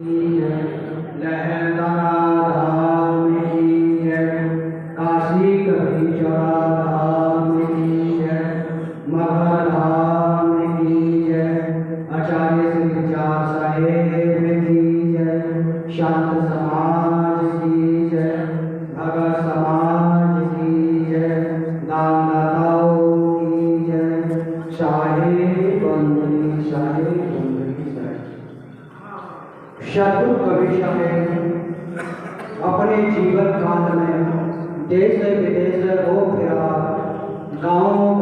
लहदा धाम की जय, काशी कभी चौड़ा धाम की जय, मगध धाम की जय, आचार्य श्री विचार साहेब की जय, शांत समाज की जय, भगत समाज की जय, दानदाताओं की जय, शाही बंदी जय। सद्गुरु कबीर साहब अपने जीवन काल में देश विदेश हो फिरा, गाँव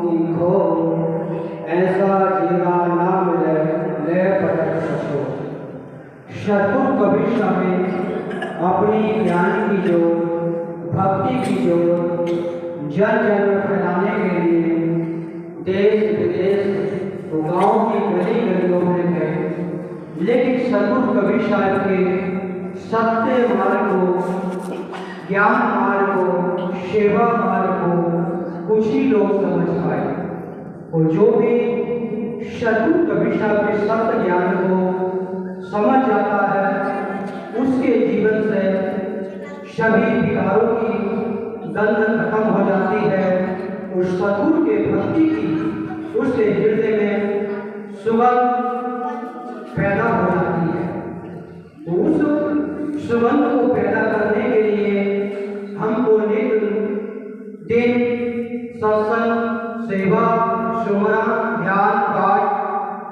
की खो, ऐसा जीना ना मिले ले पटक सको। सद्गुरु कबीर साहब अपनी ज्ञान की जोत, भक्ति की जोत जन जन में फैलाने के लिए देश विदेश गाँव की गली गलियों में गए, लेकिन सद्गुरु कबीर साहब के सत्य मार्ग को, ज्ञान मार्ग को, सेवा मार्ग को कुछ ही लोग समझ पाए। और जो भी सद्गुरु कबीर साहब के सत्य ज्ञान को समझ जाता है, उसके जीवन से सभी विकारों की गंध खत्म हो जाती है और सद्गुरु के भक्ति की उसके हृदय में सुगंध पैदा हो जाती है। तो उस सुगंध को पैदा करने के लिए हमको नित्य दिन सत्संग, सेवा, सुमरन, ध्यान, पाठ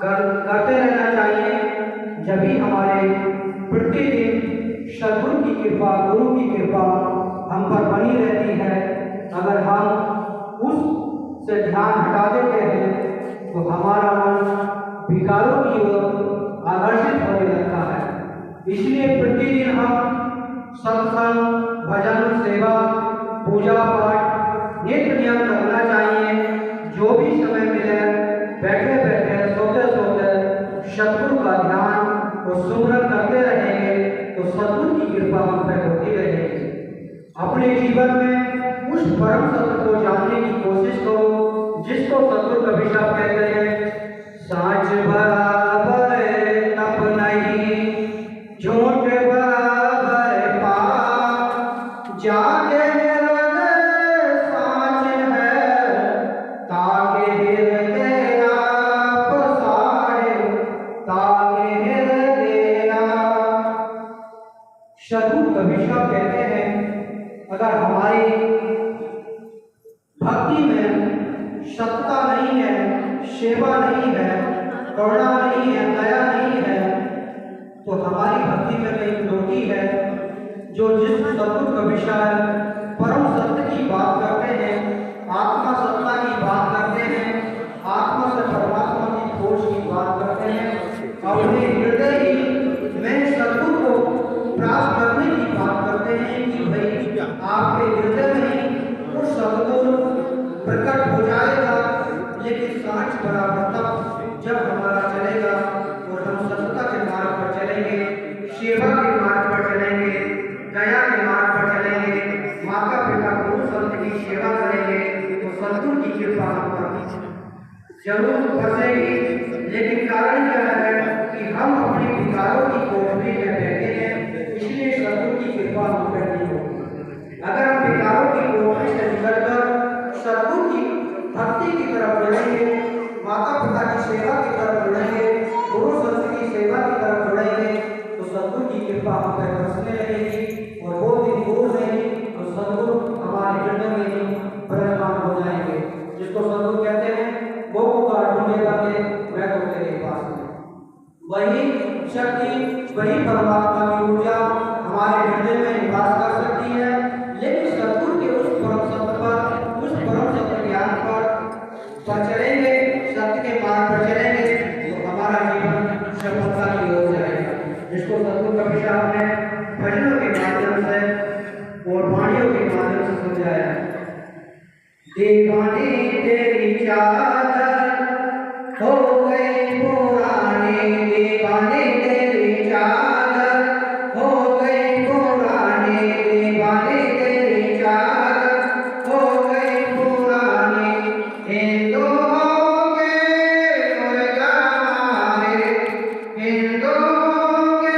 करते रहना चाहिए। जब भी हमारे प्रतिदिन सद्गुरु की कृपा, गुरु की कृपा हम पर बनी रहती है। अगर हम उस से ध्यान हटा देते हैं तो हमारा मन विकारों की ओर आकर्षित होने लगता है। इसलिए प्रतिदिन हम सत्संग, भजन, सेवा, पूजा पाठ नित्य नियम करना चाहिए। जो भी समय मिले बैठे बैठे, सोते सोते सद्गुरु का ध्यान और सुमरन करते रहेंगे तो सद्गुरु की कृपा हम पर होती रहेगी। अपने जीवन में उस परम सत्य को जानने की कोशिश करो जिसको सद्गुरु कबीर साहब कहते हैं, साँच बराबर तप नहीं, झूठ बराबर पाप, जागे हृदय साँच है, ताके हृदय आप साहे, ताके हृदय आप। सद्गुरु कबीर साहब कहते हैं, अगर हमारी भक्ति में सत्ता नहीं है, सेवा नहीं है, करुणा नहीं है, दया नहीं है, तो हमारी भक्ति में कहीं त्रुटि है। जो जिस सद्गुरु कबीर साहब परम सत्य की बात करते हैं, आत्मा सत्ता की बात करते हैं, आत्मा से परमात्मा की खोज की बात करते हैं, अपने हृदय ही में सद्गुरु को प्राप्त करने की बात करते हैं कि भाई आपके हृदय में वो सद्गुरु प्रकट हो जाएगा। लेकिन साँच बराबर तब जब हमारा चलेगा और हम सत्ता के मार्ग पर चलेंगे, सेवा के मार्ग पर चलेंगे, दया के मार्ग पर चलेंगे, माता पिता गुरु संत की सेवा करेंगे तो सद्गुरु की कृपा हम पर जरूर बसेगी। लेकिन कारण क्या है कि हम अपने विकारों की कोठरी में बैठे हैं, इसलिए सद्गुरु की कृपा हम पर नहीं होगी। अगर हम विकारों की कोठरी से निकलकर सद्गुरु की भक्ति की तरफ बढ़ेंगे, माता पिता की सेवा की तरफ बढ़ेंगे, गुरु संत की सेवा की तरफ बढ़ेंगे तो सद्गुरु की कृपा हम पर बरसने लगेगी और वो दिन दूर नहीं तो सद्गुरु हमारे हृदय में ही विराजमान हो जाएंगे। जिसको सद्गुरु कहते हैं, वो का ढूंढेगा मैं तो तेरे पास हूँ। वही शक्ति, वही परमात्मा की ऊर्जा हमारे हृदय में निवास कर सकती है। लेकिन सद्गुरु के उस परम सत्य पर, उस परम सत्य ज्ञान पर चलेंगे, सत्य के मार्ग पर चलेंगे तो हमारा जीवन सफलता की ओर जाएगा। जिसको सद्गुरु कबीर साहब ने भजनों के माध्यम से और वाणियों के माध्यम से समझाया। दीवानी तेरी चादर हो गई पुरानी, दीवानी तेरी चादर हो गई पुरानी, दीवानी तेरी चादर हो गई पुरानी, हिंदुओं के मुर्गा मारे, हिंदुओं के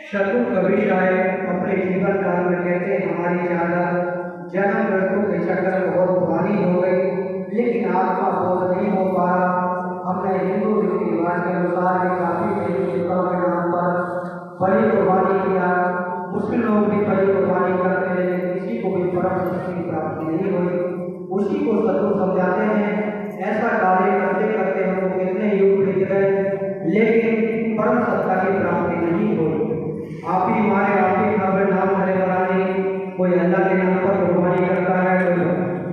शत्रु कभी शायद अपने जीवन काल में कहते हैं हमारी ज्यादा जन्म मृत्यु के चक्कर बहुत पुरानी हो गई, लेकिन आत्मा बोध नहीं हो पा रहा। हमने हिंदू रीति रिवाज के अनुसार भी काफी देवी देवताओं के नाम पर बड़ी कुर्बानी किया। मुस्लिम लोग भी बड़ी कुर्बानी करते हैं, लेकिन किसी को भी परम सत्य की प्राप्ति नहीं हुई। उसी को शत्रु समझाते हैं, ऐसा कार्य करते करते हम लोग कितने युग बीत गए, लेकिन परम सत्ता की प्राप्ति नहीं हुई। आप ही हमारे आप ही खबर नाम हरे बनाने, कोई अल्लाह के नाम पर कुर्बानी करता है, कोई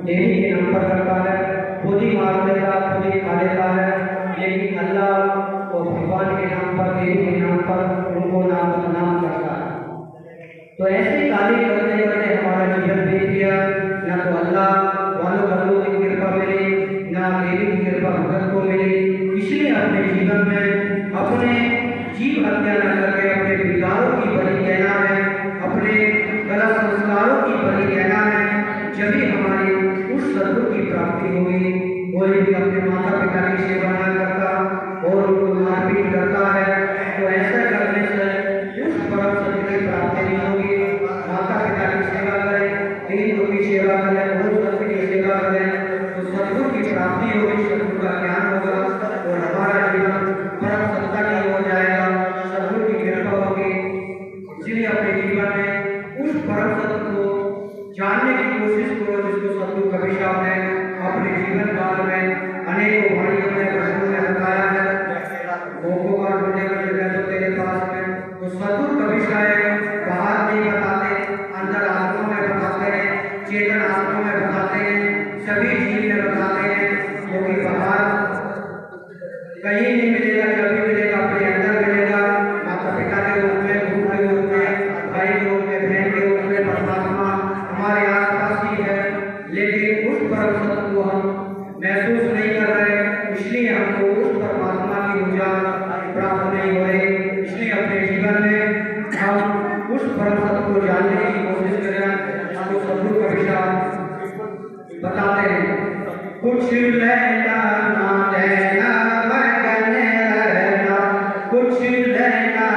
देवी के नाम पर करता है, खुद ही मार लेता, खुद ही खा लेता है, लेकिन अल्लाह और भगवान के नाम पर, देवी के नाम पर उनको नाम करता है। तो ऐसे कार्य करते करते हमारा जीवन बीत गया। न तो अल्लाह वालों बंदों की कृपा मिली, न देवी की कृपा भगत को मिली। इसलिए अपने जीवन में अपने जीव हत्या न करके अपने विचारों की बलि देना है, अपने गलत संस्कारों की बलि देना है, जब भी हमारी उस सद्गुरु की प्राप्ति होगी। कोई भी अपने माता पिता की सेवा न करता और उनको मारपीट करता है, तो ऐसा करने से उस परम सत्य की प्राप्ति नहीं होगी। माता पिता की सेवा करें, हिंदू की सेवा करें, गुरु सत्य की सेवा करें, तो सद्गुरु की प्राप्ति होगी, सद्गुरु का ज्ञान होगा और हमारा जीवन परम सत्ता की हो जाएगा, सद्गुरु की कृपा होगी। इसलिए अपने जीवन में उस परम सत्य को जानने की कोशिश करो, जिसको सद्गुरु कबीर साहब ने अपने जीवन काल में अनेकों भाई अपने प्रश्नों में बताया है। भोगों का ढूंढने का जगह तो तेरे पास में, तो सद्गुरु कबीर साहब बाहर नहीं बताते, अंदर आत्मा में बताते हैं, चेतन आत्मा में बताते हैं, सभी जीव में बताते हैं, क्योंकि बाहर कहीं नहीं मिलेगा, जब भी मिलेगा अपने अंदर मिलेगा। माता पिता के रूप में, गुरु के रूप में, भाई के रूप में, बहन के रूप में परमात्मा हमारे आसपास ही है, लेकिन उस परम सत्य को हम महसूस नहीं कर रहे, इसलिए हमको उस परमात्मा की ऊर्जा प्राप्त नहीं हो रही। इसलिए अपने जीवन में हम उस परम सत्य को जानने की कोशिश करें। हमको सद्गुरु कबीर साहब बताते हैं, कुछ लेना ना देना मगन रहना, कुछ लेना